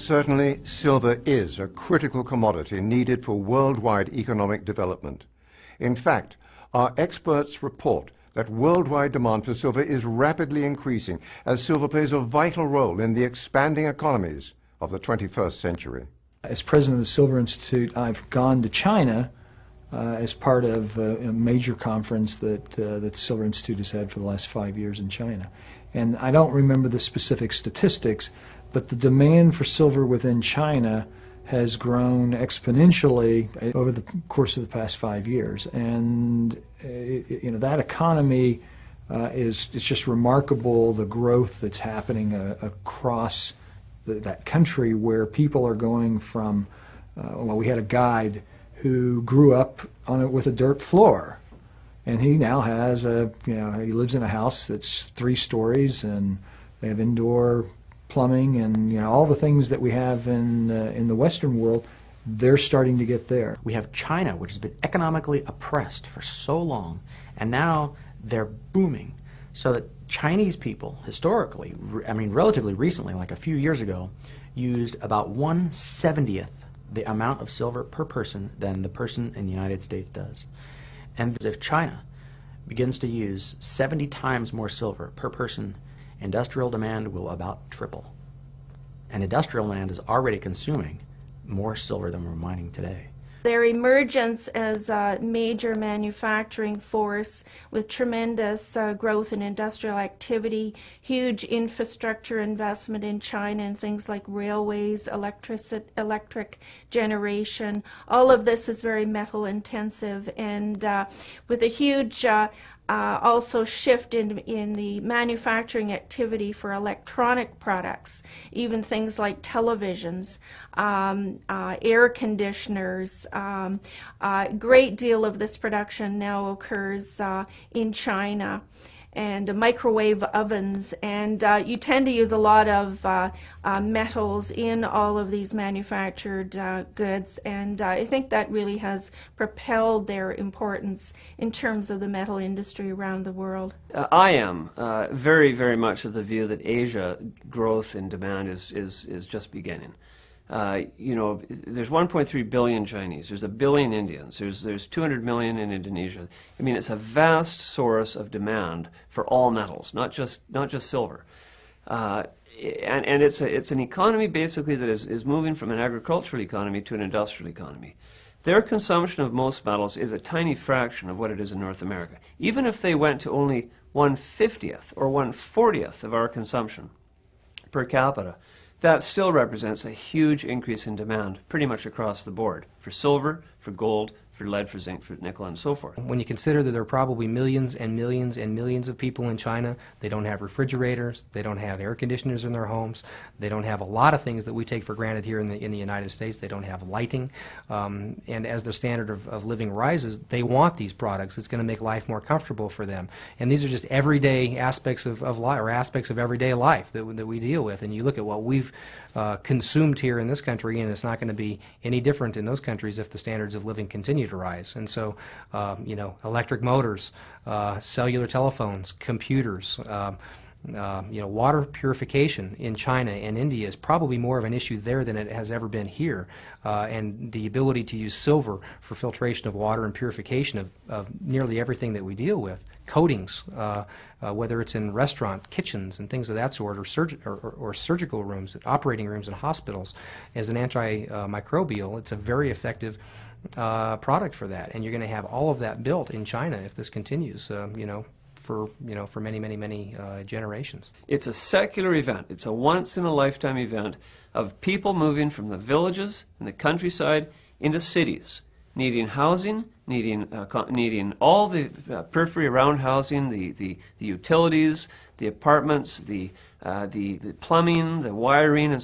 Certainly, silver is a critical commodity needed for worldwide economic development. In fact, our experts report that worldwide demand for silver is rapidly increasing as silver plays a vital role in the expanding economies of the 21st century. As president of the Silver Institute, I've gone to China as part of a major conference that the Silver Institute has had for the last 5 years in China. And I don't remember the specific statistics, but the demand for silver within China has grown exponentially over the course of the past 5 years. And that economy is just remarkable, the growth that's happening across that country, where people are going from, we had a guide who grew up on it with a dirt floor, and he now has he lives in a house that's 3 stories, and they have indoor plumbing, and all the things that we have in the Western world, they're starting to get there. We have China, which has been economically oppressed for so long, and now they're booming. So that Chinese people, historically, relatively recently, like a few years ago, used about 1/70th the amount of silver per person than the person in the United States does. And if China begins to use 70 times more silver per person, industrial demand will about triple. And industrial demand is already consuming more silver than we're mining today. Their emergence as a major manufacturing force with tremendous growth in industrial activity, huge infrastructure investment in China in things like railways, electric generation, all of this is very metal intensive, and with a huge also shift in the manufacturing activity for electronic products, even things like televisions, air conditioners. A great deal of this production now occurs in China, and microwave ovens, and you tend to use a lot of metals in all of these manufactured goods, and I think that really has propelled their importance in terms of the metal industry around the world. I am very, very much of the view that Asia growth in demand is just beginning. There's 1.3 billion Chinese, there's 1 billion Indians, there's 200 million in Indonesia. It's a vast source of demand for all metals, not just silver. And it's an economy basically that is moving from an agricultural economy to an industrial economy. Their consumption of most metals is a tiny fraction of what it is in North America. Even if they went to only 1/50th or 1/40th of our consumption per capita, that still represents a huge increase in demand pretty much across the board for silver, for gold, for lead, for zinc, for nickel, and so forth. When you consider that there are probably millions and millions and millions of people in China, they don't have refrigerators, they don't have air conditioners in their homes, they don't have a lot of things that we take for granted here in the United States. They don't have lighting, and as their standard of living rises, they want these products. It's going to make life more comfortable for them. And these are just everyday aspects of life, or aspects of everyday life that we deal with. And you look at what we've consumed here in this country, and it's not going to be any different in those countries if the standards of living continue to rise. And so, electric motors, cellular telephones, computers, water purification in China and India is probably more of an issue there than it has ever been here. And the ability to use silver for filtration of water and purification of nearly everything that we deal with, coatings, whether it's in restaurant kitchens and things of that sort, or surgical rooms, operating rooms in hospitals, as an antimicrobial, it's a very effective product for that. And you're going to have all of that built in China if this continues, for many, many, many generations. It's a secular event. It's a once-in-a-lifetime event of people moving from the villages and the countryside into cities, needing housing, needing all the periphery around housing, the utilities, the apartments, the plumbing, the wiring, and